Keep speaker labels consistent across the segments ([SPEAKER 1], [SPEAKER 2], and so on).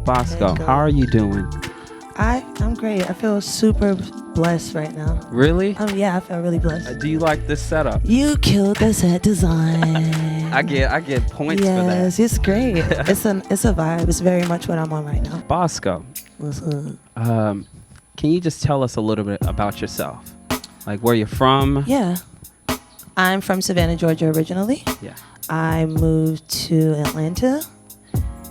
[SPEAKER 1] Bosco, how are you doing?
[SPEAKER 2] I'm great. I feel super blessed right now.
[SPEAKER 1] Really?
[SPEAKER 2] Yeah, I feel really blessed.
[SPEAKER 1] Do you like this setup?
[SPEAKER 2] You killed the set design.
[SPEAKER 1] I get points for that.
[SPEAKER 2] Yes, it's great. It's a vibe. It's very much what I'm on right now.
[SPEAKER 1] Bosco,
[SPEAKER 2] What's up?
[SPEAKER 1] can you just tell us a little bit about yourself? Like where you're from?
[SPEAKER 2] Yeah. I'm from Savannah, Georgia originally.
[SPEAKER 1] Yeah.
[SPEAKER 2] I moved to Atlanta.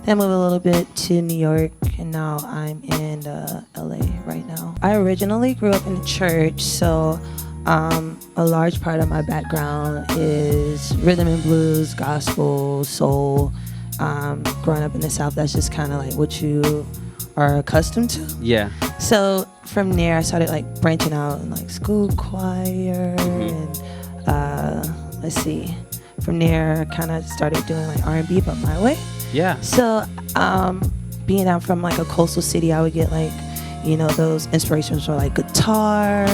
[SPEAKER 2] Then moved a little bit to New York, and now I'm in LA right now. I originally grew up in the church, so a large part of my background is rhythm and blues, gospel, soul. Growing up in the South, that's just kind of like what you are accustomed to.
[SPEAKER 1] Yeah.
[SPEAKER 2] So from there, I started like branching out in like school choir, and let's see. From there, I kind of started doing like R&B, but my way.
[SPEAKER 1] Yeah.
[SPEAKER 2] So, being out from like a coastal city, I would get like, those inspirations for like guitar.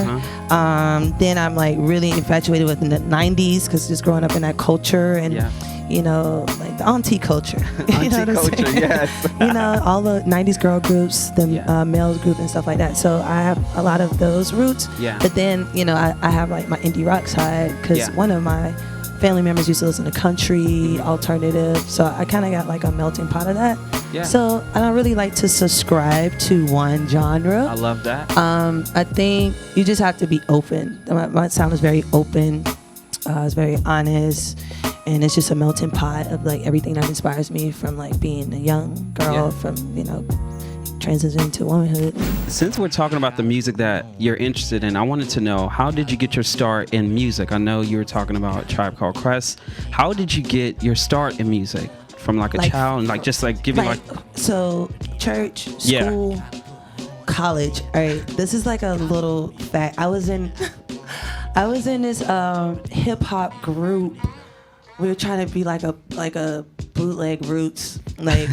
[SPEAKER 2] Then I'm like really infatuated with the 90s because just growing up in that culture and, like the auntie culture.
[SPEAKER 1] Auntie culture, yes.
[SPEAKER 2] All the 90s girl groups, the males group and stuff like that. So I have a lot of those roots.
[SPEAKER 1] Yeah.
[SPEAKER 2] But then, I have like my indie rock side because one of my family members used to listen to country, alternative, so I kind of got like a melting pot of that.
[SPEAKER 1] Yeah.
[SPEAKER 2] So I don't really like to subscribe to one genre.
[SPEAKER 1] I love that.
[SPEAKER 2] I think you just have to be open. My sound is very open. It's very honest, and it's just a melting pot of like everything that inspires me from like being a young girl from transitioning to womanhood.
[SPEAKER 1] Since we're talking about the music that you're interested in, I wanted to know, how did you get your start in music? I know you were talking about Tribe Called Quest. How did you get your start in music from like a child and like just like giving like
[SPEAKER 2] so church, school, college. All right, this is like a little fact. I was in this hip hop group. We were trying to be like a bootleg roots. Like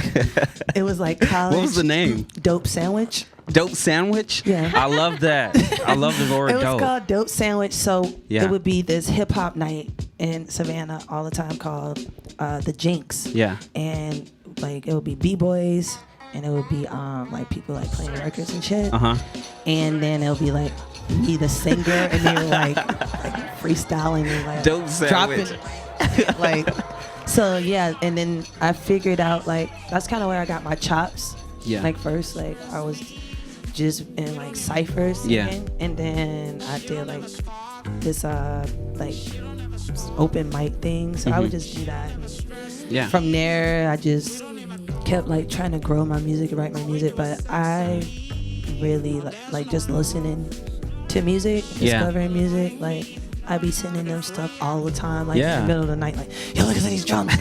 [SPEAKER 2] it was like college.
[SPEAKER 1] What was the name?
[SPEAKER 2] Dope Sandwich.
[SPEAKER 1] Dope Sandwich?
[SPEAKER 2] Yeah.
[SPEAKER 1] I love that. I love the word dope.
[SPEAKER 2] It was called Dope Sandwich. So it would be this hip hop night in Savannah all the time called the Jinx.
[SPEAKER 1] Yeah.
[SPEAKER 2] And like it would be B-boys and it would be like people like playing records and shit. And then it'll be like me the singer and they were like freestyling and like
[SPEAKER 1] Dope Sandwich.
[SPEAKER 2] dropping like so and then I figured out like that's kind of where I got my chops. Like first like I was just in like ciphers singing, and then I did like this like open mic thing, so I would just do that. From there I just kept like trying to grow my music and write my music, but I really like just listening to music, discovering music. Like I be sending them stuff all the time, like in the middle of the night, like, yo, look at these drums.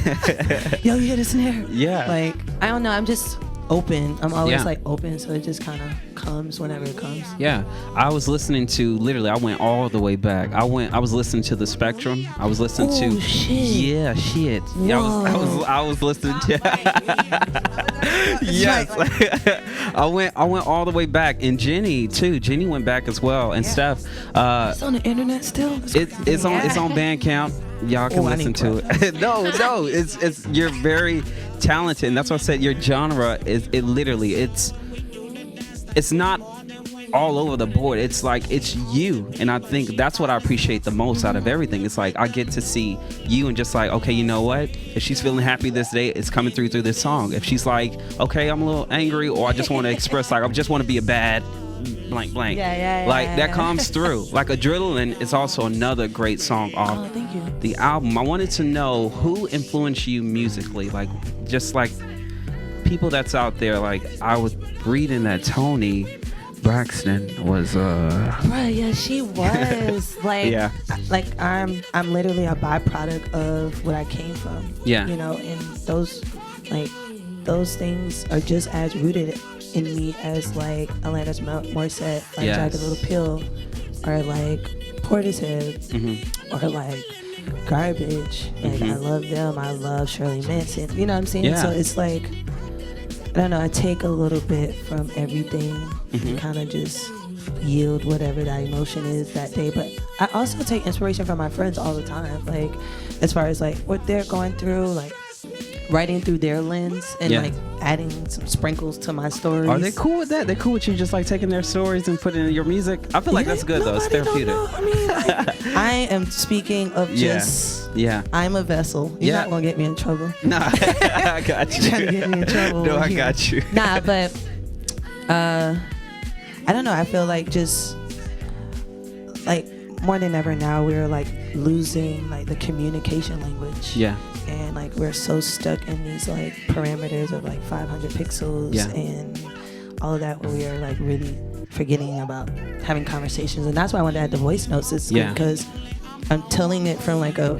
[SPEAKER 2] Yo, you hear the snare? Yeah. Like, I don't know, I'm just open. I'm always like open, so it just kind of comes whenever it comes.
[SPEAKER 1] Yeah. I was listening to, literally, I went all the way back. I was listening to The Spectrum. I was listening to...
[SPEAKER 2] Shit.
[SPEAKER 1] Yeah, shit. Yeah, I was listening to... Yes. I went all the way back. And Jenny, too. Jenny went back as well and stuff.
[SPEAKER 2] It's on the internet still?
[SPEAKER 1] It's on Bandcamp. Y'all can listen to it. No, it's you're very talented, and that's why I said your genre is it's not all over the board. It's like it's you, and I think that's what I appreciate the most out of everything. It's like I get to see you and just like, okay, you know what? If she's feeling happy this day, it's coming through this song. If she's like, okay, I'm a little angry, or I just want to express like I just want to be a bad blank that comes through. Like Adrenaline is also another great song off the album. I wanted to know who influenced you musically, like just like people that's out there. Like I was reading that Toni Braxton was
[SPEAKER 2] right, she was like like I'm literally a byproduct of what I came from, and those things are just as rooted in me as like Alanis Morissette, like Jagged Little Pill, or like Portishead, or like Garbage. Like I love them. I love Shirley Manson. You know what I'm saying? So it's like, I don't know, I take a little bit from everything and kind of just yield whatever that emotion is that day. But I also take inspiration from my friends all the time, like as far as like what they're going through. Like writing through their lens and like adding some sprinkles to my stories.
[SPEAKER 1] Are they cool with that? They're cool with you just like taking their stories and putting in your music? I feel like that's good though. It's therapeutic.
[SPEAKER 2] I mean, I am speaking of just. Yeah. I'm a vessel. You're not gonna get me in trouble.
[SPEAKER 1] Nah, I got you.
[SPEAKER 2] You're trying to get me in trouble.
[SPEAKER 1] No, I got you.
[SPEAKER 2] Nah, but I don't know. I feel like just like more than ever now we're like losing like the communication language. Yeah. And like we're so stuck in these like parameters of like 500 pixels and all of that, where we are like really forgetting about having conversations. And that's why I wanted to add the voice notes. It's because I'm telling it from like a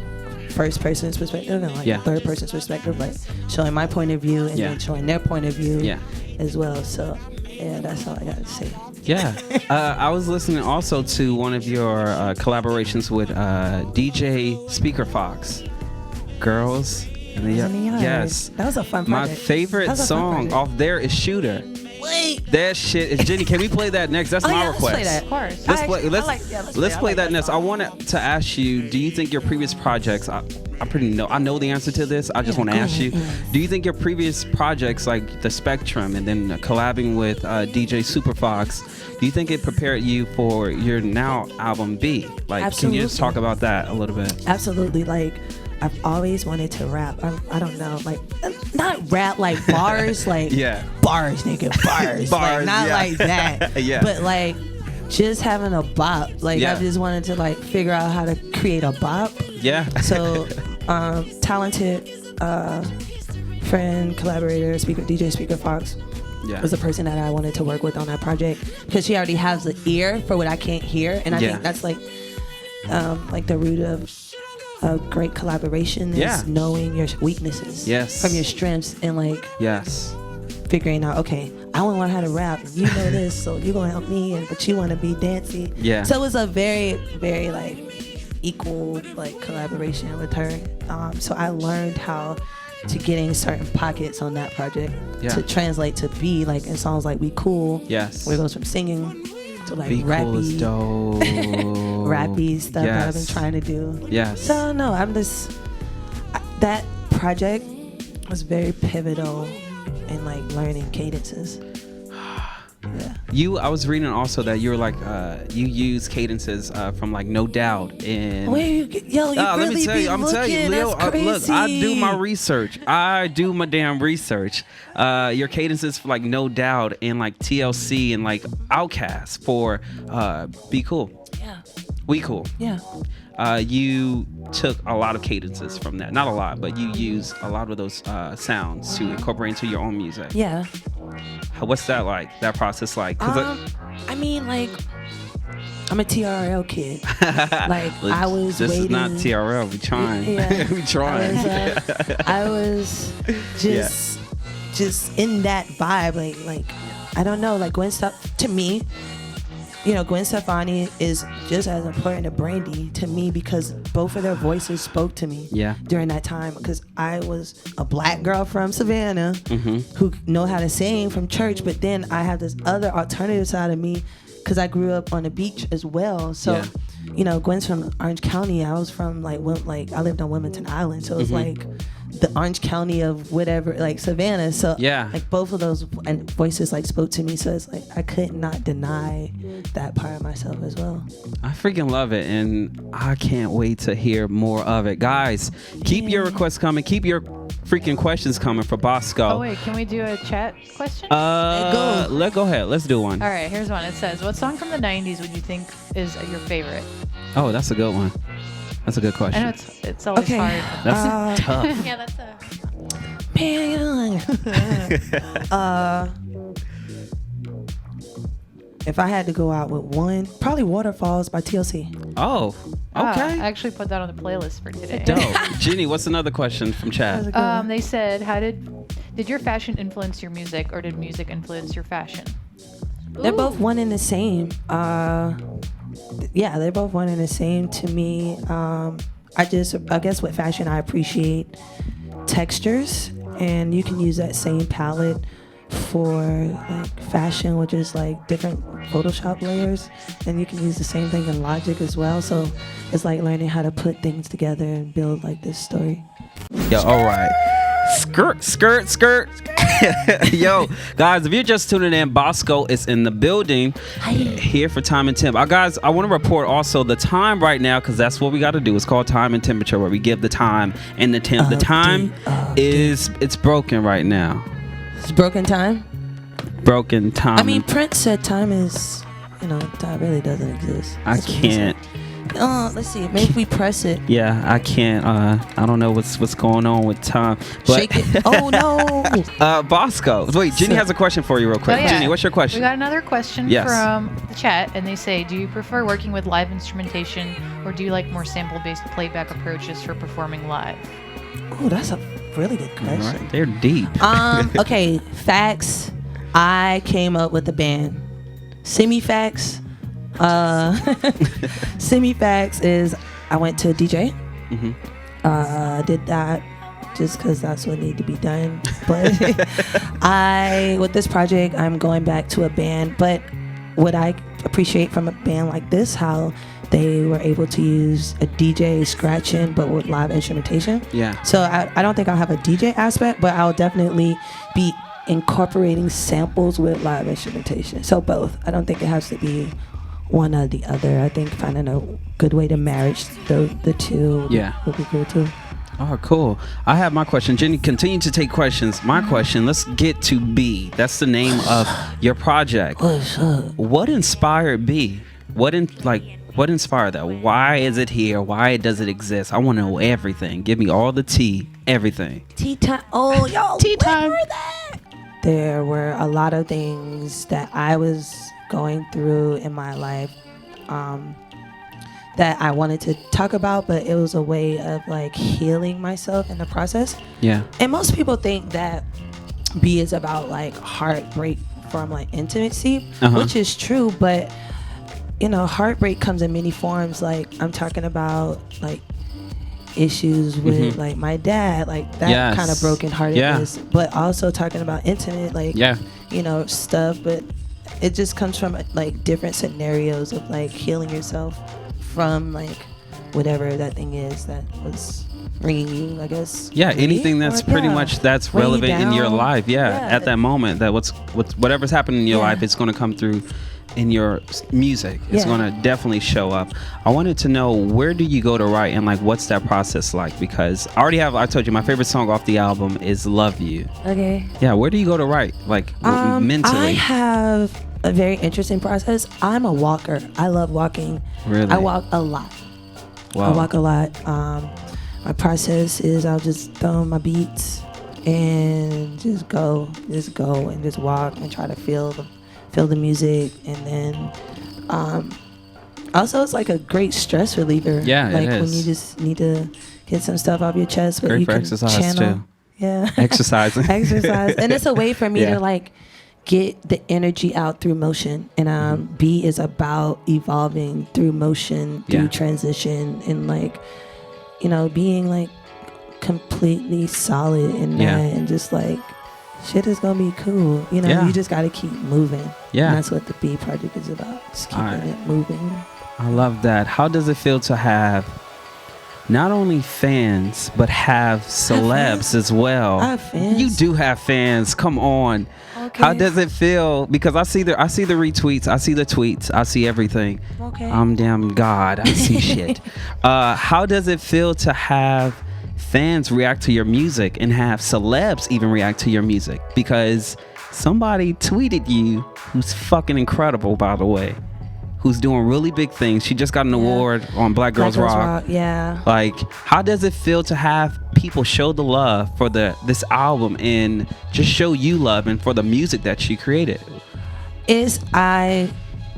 [SPEAKER 2] first person's perspective and like a third person's perspective, like showing my point of view and then showing their point of view as well. So yeah, that's all I got to say. Yeah.
[SPEAKER 1] I was listening also to one of your collaborations with DJ Speakerfoxxx. Girls in the Yard. Yes.
[SPEAKER 2] That was a fun project.
[SPEAKER 1] My favorite song off there is Shooter.
[SPEAKER 2] Wait.
[SPEAKER 1] That shit is Jenny. Can we play that next? That's my request.
[SPEAKER 2] Let's play that.
[SPEAKER 3] Of course.
[SPEAKER 1] Let's play that next. I wanted to ask you, do you think your previous projects, I know the answer to this. I just want to ask you, do you think your previous projects like The Spectrum and then collabing with DJ Superfoxx, do you think it prepared you for your now album B? Like,
[SPEAKER 2] Absolutely.
[SPEAKER 1] Can you just talk about that a little bit?
[SPEAKER 2] Absolutely. Like, I've always wanted to rap. I don't know, like not rap like bars, like bars, nigga, bars, like, not like that. But like just having a bop. Like I just wanted to like figure out how to create a bop. Yeah. So talented friend, collaborator, DJ Speakerfoxxx was the person that I wanted to work with on that project, because she already has the ear for what I can't hear, and I think that's like the root of a great collaboration is knowing your weaknesses from your strengths, and like figuring out, okay, I want to learn how to rap, you know this, so you're gonna help me, but you want to be dancey. So it was a very, very like equal like collaboration with her. So I learned how to get in certain pockets on that project to translate to be like in songs like We Cool, where it goes from singing to like
[SPEAKER 1] Be
[SPEAKER 2] rappy,
[SPEAKER 1] cool is dope.
[SPEAKER 2] rappy stuff that I've been trying to do. So no, that project was very pivotal in like learning cadences.
[SPEAKER 1] I was reading also that you were like you use cadences from like No Doubt and
[SPEAKER 2] you really
[SPEAKER 1] let me tell you,
[SPEAKER 2] I'm
[SPEAKER 1] telling you, Leo, look, I do my research. I do my damn research. Your cadences for like No Doubt and like TLC and like Outkast for Be Cool.
[SPEAKER 2] Yeah.
[SPEAKER 1] We Cool.
[SPEAKER 2] Yeah.
[SPEAKER 1] You took a lot of cadences from that. Not a lot, but you use a lot of those sounds to incorporate into your own music.
[SPEAKER 2] Yeah.
[SPEAKER 1] What's that like? That process like?
[SPEAKER 2] I mean, like, I'm a TRL kid. Like, I was
[SPEAKER 1] this
[SPEAKER 2] waiting.
[SPEAKER 1] This is not TRL. We trying. Yeah. We trying.
[SPEAKER 2] I was just in that vibe. Like I don't know. Like Gwen to me, Gwen Stefani is just as important to Brandy to me, because both of their voices spoke to me during that time, because I was a black girl from Savannah who know how to sing from church, but then I have this other alternative side of me because I grew up on the beach as well. So, Gwen's from Orange County. I was from I lived on Wilmington Island, so it's like the Orange County of whatever, like Savannah. So like both of those voices like spoke to me. So it's like I could not deny that part of myself as well.
[SPEAKER 1] I freaking love it, and I can't wait to hear more of it. Guys, keep your requests coming. Keep your freaking questions coming for Bosco.
[SPEAKER 3] Oh wait, can we do a chat question?
[SPEAKER 1] Go ahead. Let's do one.
[SPEAKER 3] All right, here's one. It says, what song from the 90s would you think is your favorite?
[SPEAKER 1] Oh, that's a good one. That's a good question.
[SPEAKER 3] I know it's always hard.
[SPEAKER 1] That's tough.
[SPEAKER 3] Yeah, that's a...
[SPEAKER 2] If I had to go out with one, probably Waterfalls by TLC.
[SPEAKER 1] Oh, okay.
[SPEAKER 3] I actually put that on the playlist for today.
[SPEAKER 1] Dope. Ginny, what's another question from chat?
[SPEAKER 3] They said, how did your fashion influence your music, or did music influence your fashion?
[SPEAKER 2] They're both one and the same. They're both one and the same to me. I guess with fashion, I appreciate textures, and you can use that same palette for like fashion, which is like different Photoshop layers, and you can use the same thing in Logic as well. So it's like learning how to put things together and build like this story.
[SPEAKER 1] Yo, all right. Skirt. Yo, guys, if you're just tuning in, Bosco is in the building here for Time and Temp. Guys, I want to report also the time right now, because that's what we got to do. It's called Time and Temperature, where we give the time and the temp. The time it's broken right now.
[SPEAKER 2] It's broken time?
[SPEAKER 1] Broken time.
[SPEAKER 2] I mean, Prince said time is, time really doesn't exist.
[SPEAKER 1] I can't.
[SPEAKER 2] Let's see. Maybe if we press it.
[SPEAKER 1] Yeah, I can't. I don't know what's going on with time. But
[SPEAKER 2] shake it. Oh no.
[SPEAKER 1] Bosco. Wait, Jenny has a question for you real quick.
[SPEAKER 3] Oh, yeah.
[SPEAKER 1] Jenny, what's your question?
[SPEAKER 3] We got another question from the chat, and they say, do you prefer working with live instrumentation, or do you like more sample-based playback approaches for performing live?
[SPEAKER 2] Oh, that's a really good question.
[SPEAKER 1] Right. They're deep.
[SPEAKER 2] Okay, facts. I came up with a band. Semi-facts. Semi-facts is I went to DJ. Did that just because that's what needed to be done. But with this project, I'm going back to a band. But what I appreciate from a band like this, how they were able to use a DJ scratching, but with live instrumentation.
[SPEAKER 1] Yeah.
[SPEAKER 2] So I don't think I'll have a DJ aspect, but I'll definitely be incorporating samples with live instrumentation. So both. I don't think it has to be one or the other. I think finding a good way to marry the two would be good too.
[SPEAKER 1] Oh, cool. I have my question. Jenny, continue to take questions. My question, let's get to B. That's the name of your project.
[SPEAKER 2] What's up?
[SPEAKER 1] What inspired B? What inspired that? Why is it here? Why does it exist? I want to know everything. Give me all the tea, everything.
[SPEAKER 2] Tea time. Oh, y'all.
[SPEAKER 1] Tea time.
[SPEAKER 2] There were a lot of things that I was going through in my life that I wanted to talk about, but it was a way of like healing myself in the process.
[SPEAKER 1] Yeah.
[SPEAKER 2] And most people think that B is about like heartbreak from like intimacy, which is true, but heartbreak comes in many forms. Like I'm talking about like issues with like my dad, like that kind of brokenheartedness, but also talking about intimate, like stuff, but it just comes from like different scenarios of like healing yourself from like whatever that thing is that was bringing you, I guess.
[SPEAKER 1] Yeah, anything that's pretty much that's relevant in your life. At that moment, that whatever's happening in your life, it's going to come through in your music. It's going to definitely show up. I wanted to know, where do you go to write, and like what's that process like? Because I told you my favorite song off the album is Love You.
[SPEAKER 2] Okay.
[SPEAKER 1] Yeah, where do you go to write, like mentally?
[SPEAKER 2] I have a very interesting process. I'm a walker. I love walking.
[SPEAKER 1] Really?
[SPEAKER 2] I walk a lot.
[SPEAKER 1] Wow.
[SPEAKER 2] I walk a lot. My process is I'll just throw on my beats and just go and just walk and try to feel the music. And then also it's like a great stress reliever.
[SPEAKER 1] Yeah,
[SPEAKER 2] like
[SPEAKER 1] it is.
[SPEAKER 2] when you just need to get some stuff off your chest, but
[SPEAKER 1] great
[SPEAKER 2] you
[SPEAKER 1] for
[SPEAKER 2] can
[SPEAKER 1] exercise
[SPEAKER 2] channel.
[SPEAKER 1] too.
[SPEAKER 2] Yeah.
[SPEAKER 1] Exercising.
[SPEAKER 2] And it's a way for me to like get the energy out through motion. And B is about evolving through motion, through transition, and like being like completely solid in that, and just like shit is gonna be cool. You just gotta keep moving.
[SPEAKER 1] Yeah.
[SPEAKER 2] And that's what the B project is about. Just keeping it moving.
[SPEAKER 1] I love that. How does it feel to have not only fans, but have celebs as well?
[SPEAKER 2] I have fans.
[SPEAKER 1] You do have fans. Come on.
[SPEAKER 2] Okay.
[SPEAKER 1] How does it feel? Because I see the retweets, I see the tweets, I see everything.
[SPEAKER 2] Okay.
[SPEAKER 1] I'm damn God. I see shit. How does it feel to have fans react to your music and have celebs even react to your music? Because somebody tweeted you, who's fucking incredible, by the way, who's doing really big things. She just got an award on Black Girls Rock.
[SPEAKER 2] Yeah.
[SPEAKER 1] Like, how does it feel to have people show the love for this album and just show you love and for the music that you created?
[SPEAKER 2] It's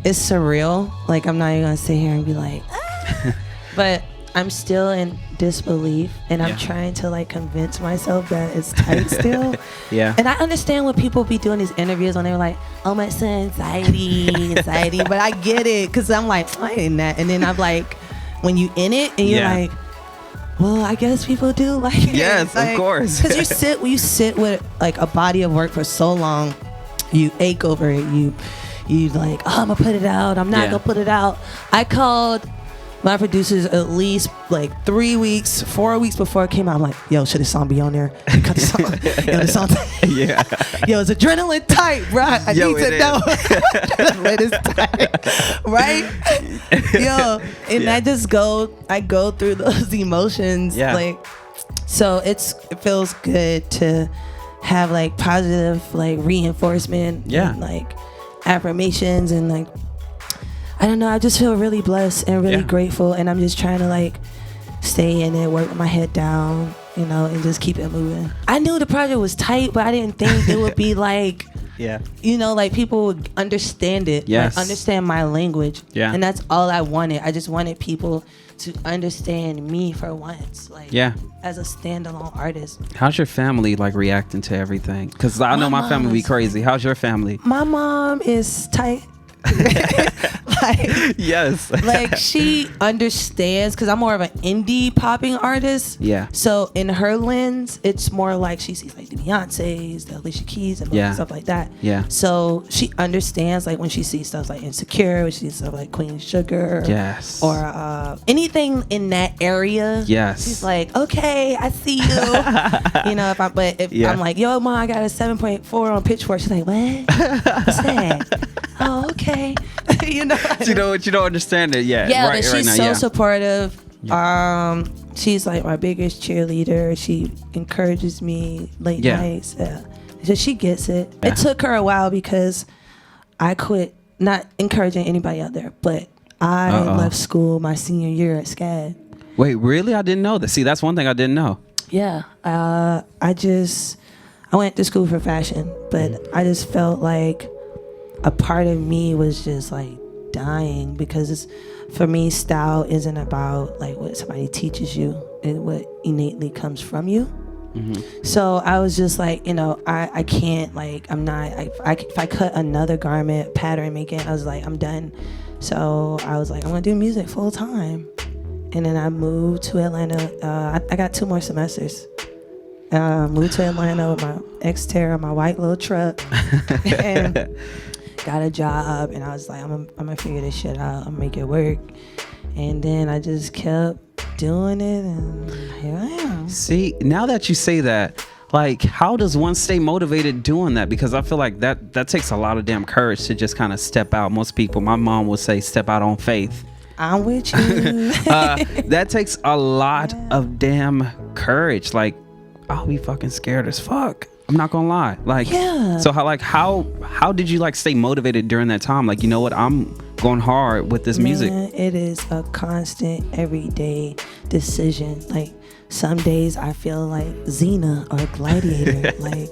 [SPEAKER 2] surreal. Like, I'm not even gonna sit here and be like, but I'm still in disbelief, and I'm trying to like convince myself that it's tight still.
[SPEAKER 1] Yeah.
[SPEAKER 2] And I understand when people be doing these interviews when they're like, oh my son, anxiety, but I get it, because I'm like, I ain't that. And then I'm like, when you in it and you're like, well, I guess people do like it.
[SPEAKER 1] Yes,
[SPEAKER 2] like,
[SPEAKER 1] of course.
[SPEAKER 2] Because you sit with like a body of work for so long, you ache over it. You like, oh, I'm gonna put it out. I'm not gonna put it out. I called my producers at least like 4 weeks before it came out. I'm like, yo, should this song be on there? Cut the song. Yo, the song.
[SPEAKER 1] Yeah.
[SPEAKER 2] Yo, it's adrenaline tight, bro. I need to know. Adrenaline is tight, right? Yo, and I go through those emotions.
[SPEAKER 1] Yeah.
[SPEAKER 2] Like, so it feels good to have like positive like reinforcement.
[SPEAKER 1] Yeah.
[SPEAKER 2] And, like affirmations and like, I don't know. I just feel really blessed and really grateful, and I'm just trying to like stay in it, work with my head down, you know, and just keep it moving. I knew the project was tight, but I didn't think it would be like, you know, like people would understand it, like understand my language. Yeah, and that's all I wanted. I just wanted people to understand me for once, like as a standalone artist.
[SPEAKER 1] How's your family like reacting to everything? Because I know my family be crazy. How's your family?
[SPEAKER 2] My mom is tight. Like,
[SPEAKER 1] yes.
[SPEAKER 2] Like she understands because I'm more of an indie popping artist. Yeah. So in her lens, it's more like she sees like the Beyoncé's, the Alicia Keys, and stuff like that. Yeah. So she understands like when she sees stuff like Insecure, when she sees stuff like Queen Sugar. Yes. Or anything in that area. Yes. She's like, okay, I see you. You know, if I'm like, yo, mom, I got a 7.4 on Pitchfork. She's like, what? What's that? Oh, okay. You know.
[SPEAKER 1] You don't understand it yet.
[SPEAKER 2] Yeah, but she's so supportive. Yeah. She's like my biggest cheerleader. She encourages me late nights. So she gets it. Yeah. It took her a while because I quit, not encouraging anybody out there, but I left school my senior year at SCAD.
[SPEAKER 1] Wait, really? I didn't know that. See, that's one thing I didn't know.
[SPEAKER 2] Yeah. I went to school for fashion, but I just felt like a part of me was just like dying because for me, style isn't about like what somebody teaches you and what innately comes from you. Mm-hmm. So I was just like, you know, I can't, like, I'm not, if I cut another garment, pattern making, I was like, I'm done. So I was like, I'm gonna do music full time. And then I moved to Atlanta. I got 2 more semesters. Moved to Atlanta with my Xterra, my white little truck. And got a job, and I was like, I'm gonna figure this shit out. I'm gonna make it work. And then I just kept doing it, and here I am.
[SPEAKER 1] See, now that you say that, like, how does one stay motivated doing that? Because I feel like that takes a lot of damn courage to just kind of step out. Most people, my mom would say, step out on faith.
[SPEAKER 2] I'm with you.
[SPEAKER 1] That takes a lot of damn courage. Like, I'll be fucking scared as fuck. I'm not gonna lie. Like, so how did you like stay motivated during that time? Like, you know what? I'm going hard with this music.
[SPEAKER 2] It is a constant, everyday decision. Like, some days I feel like Xena or Gladiator. Like,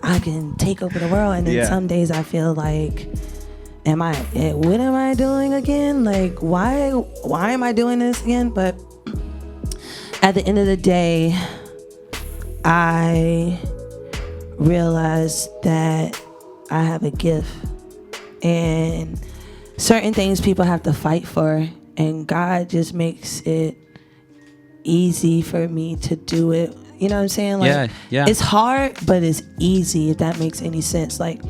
[SPEAKER 2] I can take over the world, and then some days I feel like, what am I doing again? Like, why am I doing this again? But at the end of the day, I realized that I have a gift, and certain things people have to fight for, and God just makes it easy for me to do it. You know what I'm saying? Like, it's hard, but it's easy, if that makes any sense. Like,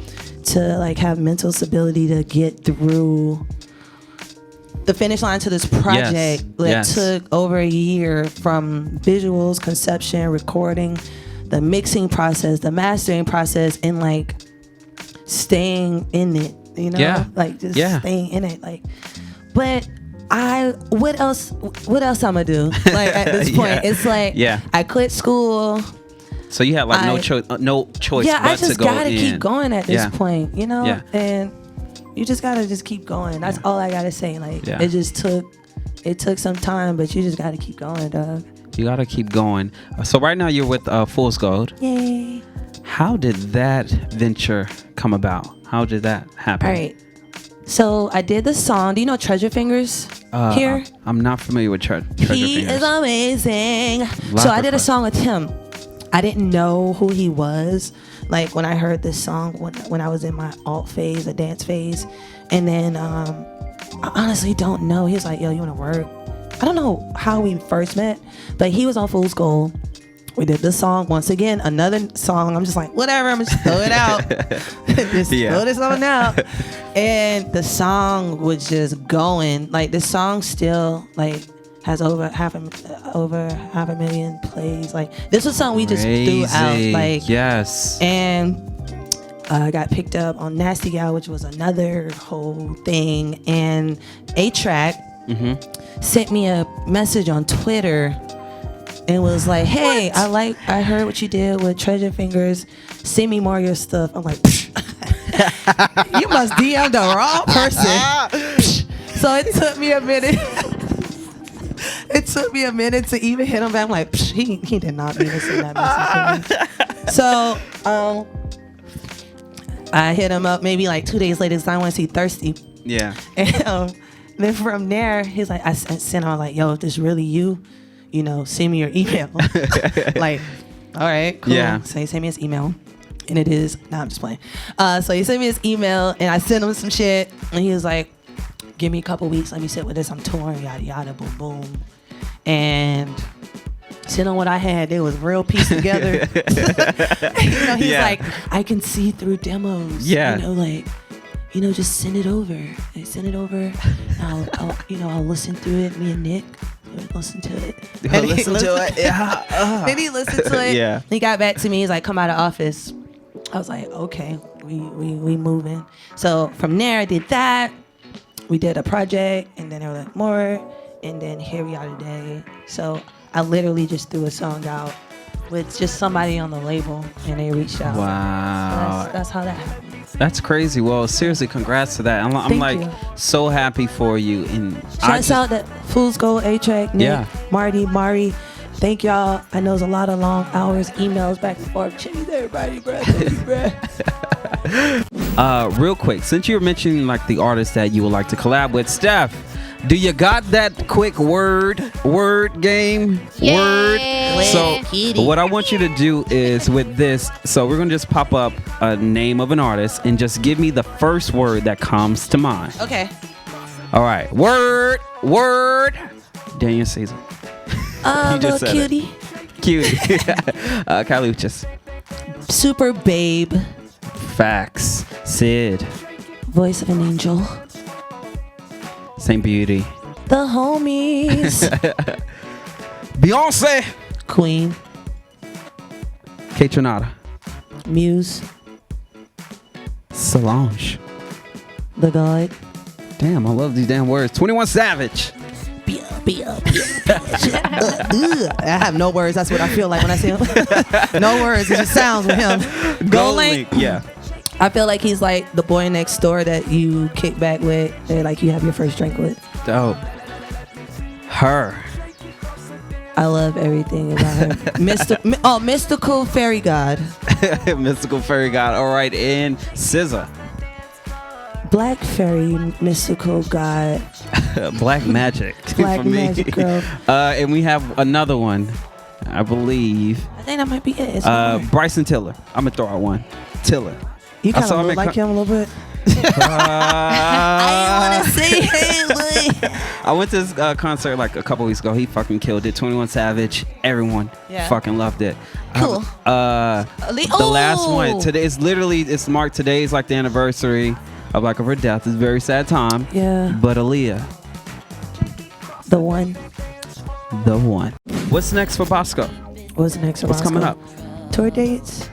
[SPEAKER 2] to like have mental stability to get through the finish line to this project that took over a year, from visuals, conception, recording, the mixing process, the mastering process, and like staying in it, you know, like just staying in it. Like, but what else I'm gonna do? Like, at this point, it's like, I quit school.
[SPEAKER 1] So you had like no choice but to go in.
[SPEAKER 2] Yeah, I just gotta keep going at this point, you know, and you just gotta just keep going. That's all I gotta say. Like, it took some time, but you just gotta keep going, dog.
[SPEAKER 1] You gotta keep going. So right now you're with Fool's Gold.
[SPEAKER 2] Yay.
[SPEAKER 1] How did that venture come about? How did that happen?
[SPEAKER 2] All right. So I did the song. Do you know Treasure Fingers here?
[SPEAKER 1] I'm not familiar with Treasure Fingers.
[SPEAKER 2] He is amazing. So I did a song with him. I didn't know who he was. Like, when I heard this song, when I was in my alt phase, the dance phase. And then I honestly don't know. He was like, yo, you want to work? I don't know how we first met, but he was on Fool's Gold. We did this song once again, another song. I'm just like, whatever, I'm just throw it out. Just throw this song out. And the song was just going. Like, the song still like has over half a million plays. Like, this was something we just threw out. Like,
[SPEAKER 1] yes.
[SPEAKER 2] And I got picked up on Nasty Gal, which was another whole thing. And A-Track sent me a message on Twitter. And was like, hey, I heard what you did with Treasure Fingers. Send me more of your stuff. I'm like, you must DM the wrong person. So it took me a minute. It took me a minute to even hit him back. I'm like, he did not mean to send that message to me. So I hit him up maybe like 2 days later because I want to see Thirsty.
[SPEAKER 1] Yeah.
[SPEAKER 2] And then from there, he's like, I sent him, like, yo, if this really you, you know, send me your email. Like, all right, cool.
[SPEAKER 1] Yeah.
[SPEAKER 2] So he sent me his email. And it is, I'm just playing. So he sent me his email and I sent him some shit. And he was like, give me a couple weeks. Let me sit with this. I'm touring, yada, yada, boom, boom. And sitting on what I had, it was real pieced together. You know, he's like, I can see through demos.
[SPEAKER 1] Yeah.
[SPEAKER 2] You know, like, you know, just send it over. Like, send it over. I'll listen through it. Me and Nick. Listen to it.
[SPEAKER 1] And listen to it. Yeah.
[SPEAKER 2] Then he listened to it.
[SPEAKER 1] Yeah.
[SPEAKER 2] He got back to me. He's like, come out of office. I was like, okay, we moving. So from there, I did that. We did a project, and then there were like more, and then here we are today. So I literally just threw a song out with just somebody on the label, and they reached out.
[SPEAKER 1] Wow.
[SPEAKER 2] So that's how that happened.
[SPEAKER 1] That's crazy. Well, seriously, congrats to that. I'm like so happy for you. And
[SPEAKER 2] shouts out to Fool's Gold, A-Track, Nick, Marty, Mari. Thank y'all. I know it's a lot of long hours, emails back and forth. Cheers, everybody, bro.
[SPEAKER 1] Real quick, since you were mentioning like the artists that you would like to collab with, Steph, do you got that quick word game?
[SPEAKER 3] Yeah.
[SPEAKER 1] Word. So what I want you to do is with this, so we're gonna just pop up a name of an artist and just give me the first word that comes to mind.
[SPEAKER 2] Okay.
[SPEAKER 1] All right. Word. Daniel Caesar.
[SPEAKER 2] You just said cutie.
[SPEAKER 1] Cutie. Kaluchas.
[SPEAKER 2] Super babe.
[SPEAKER 1] Facts. Sid.
[SPEAKER 2] Voice of an angel.
[SPEAKER 1] Saint Beauty.
[SPEAKER 2] The homies.
[SPEAKER 1] Beyonce.
[SPEAKER 2] Queen.
[SPEAKER 1] Kate Renata.
[SPEAKER 2] Muse.
[SPEAKER 1] Solange.
[SPEAKER 2] The God.
[SPEAKER 1] Damn, I love these damn words. 21 Savage.
[SPEAKER 2] I have no words. That's what I feel like when I see him. No words. It just sounds with him. GoldLink.
[SPEAKER 1] Yeah.
[SPEAKER 2] I feel like he's like the boy next door that you kick back with and like you have your first drink with.
[SPEAKER 1] Dope. Her.
[SPEAKER 2] I love everything about her. Mystical fairy god.
[SPEAKER 1] Mystical fairy god. All right, and SZA.
[SPEAKER 2] Black fairy mystical god.
[SPEAKER 1] Black magic.
[SPEAKER 2] Black magic girl.
[SPEAKER 1] And we have another one, I believe.
[SPEAKER 2] I think that might be it.
[SPEAKER 1] Bryson Tiller. I'm gonna throw out one. Tiller.
[SPEAKER 2] You kind of look like him a little bit. I didn't want to say it.
[SPEAKER 1] I went to this concert like a couple weeks ago. He fucking killed it. 21 Savage. Everyone fucking loved it.
[SPEAKER 2] Cool.
[SPEAKER 1] The last one. Today is literally, it's marked, today is like the anniversary of like of her death. It's a very sad time.
[SPEAKER 2] Yeah.
[SPEAKER 1] But Aaliyah.
[SPEAKER 2] The one.
[SPEAKER 1] What's next for Bosco?
[SPEAKER 2] What's next for
[SPEAKER 1] Bosco? What's coming up?
[SPEAKER 2] Tour dates.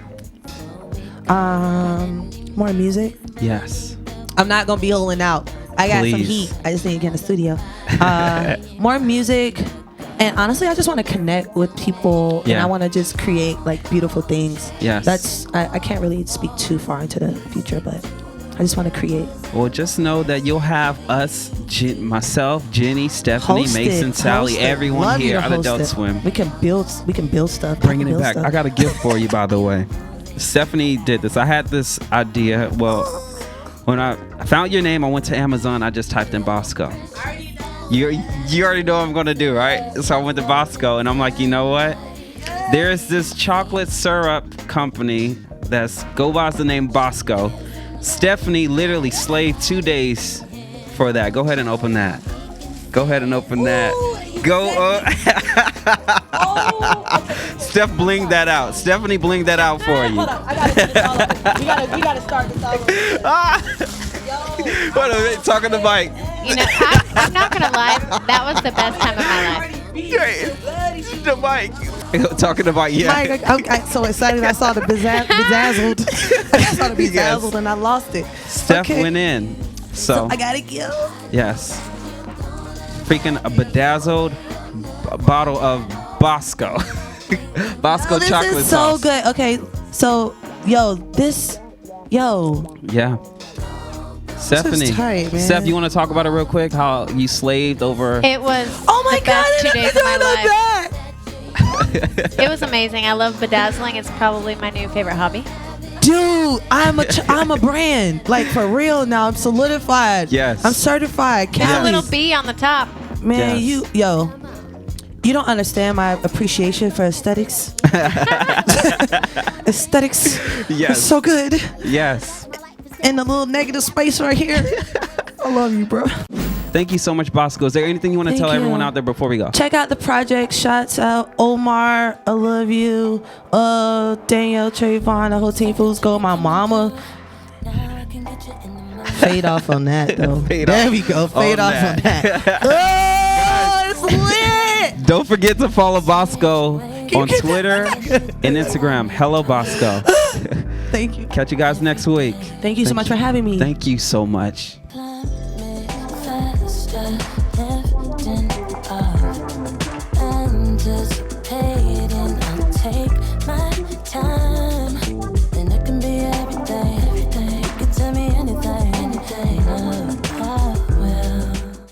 [SPEAKER 2] More music.
[SPEAKER 1] Yes.
[SPEAKER 2] I'm not gonna be holding out. I got some heat. I just need to get in the studio. More music. And honestly, I just want to connect with people, and I want to just create like beautiful things.
[SPEAKER 1] Yes.
[SPEAKER 2] That's I can't really speak too far into the future, but I just want to create.
[SPEAKER 1] Well, just know that you'll have us, myself, Jenny, Stephanie, Mason, Sally, everyone
[SPEAKER 2] Love
[SPEAKER 1] here at
[SPEAKER 2] host
[SPEAKER 1] Adult
[SPEAKER 2] it.
[SPEAKER 1] Swim.
[SPEAKER 2] We can build stuff.
[SPEAKER 1] Bringing it back. I got a gift for you, by the way. Stephanie did this. I had this idea. Well, when I found your name, I went to Amazon. I just typed in Bosco. You already know what I'm gonna do, right? So I went to Bosco, and I'm like, you know what? There's this chocolate syrup company that's go by the name Bosco. Stephanie literally slaved 2 days for that. Go ahead and open that. Steph blinged that out. Stephanie blinged that out for you.
[SPEAKER 2] Hold on, I gotta do this all over. We gotta start this all over.
[SPEAKER 1] What are they talking to Mike?
[SPEAKER 4] You know, I'm not gonna lie, that was the best time of my life.
[SPEAKER 1] The Mike. Talking to Mike, yeah.
[SPEAKER 2] Mike, I'm so excited. I saw the bedazzled. I saw the bedazzled and I lost it.
[SPEAKER 1] Steph went in. So
[SPEAKER 2] I gotta go.
[SPEAKER 1] Yes. Freaking a bedazzled bottle of Bosco. Bosco chocolate
[SPEAKER 2] is
[SPEAKER 1] sauce.
[SPEAKER 2] so good. Okay, so yeah.
[SPEAKER 1] Stephanie,
[SPEAKER 2] tight, man.
[SPEAKER 1] Steph, you want to talk about it real quick? How you slaved over?
[SPEAKER 4] It was
[SPEAKER 2] the
[SPEAKER 4] best 2 days of my life.
[SPEAKER 2] That.
[SPEAKER 4] It was amazing. I love bedazzling. It's probably my new favorite hobby.
[SPEAKER 2] Dude, I'm a brand. Like, for real now. I'm solidified.
[SPEAKER 1] Yes.
[SPEAKER 2] I'm certified.
[SPEAKER 4] There's a little bee on the top.
[SPEAKER 2] Man, you don't understand my appreciation for aesthetics. Aesthetics.
[SPEAKER 1] Yes.
[SPEAKER 2] It's so good.
[SPEAKER 1] Yes.
[SPEAKER 2] And the little negative space right here. I love you, bro.
[SPEAKER 1] Thank you so much, Bosco. Is there anything you want to tell everyone out there before we go?
[SPEAKER 2] Check out the project. Shots out Omar. I love you. Danielle, Trayvon, the whole team. Foods Go. My mama. Fade off on that, though. There we go. Fade off on that. Oh, it's lit.
[SPEAKER 1] Don't forget to follow Bosco on Twitter and Instagram. Hello, Bosco.
[SPEAKER 2] Thank you.
[SPEAKER 1] Catch you guys next week.
[SPEAKER 2] Thank you so much for having me.
[SPEAKER 1] Thank you so much.
[SPEAKER 5] Anticipating, I'll take my time.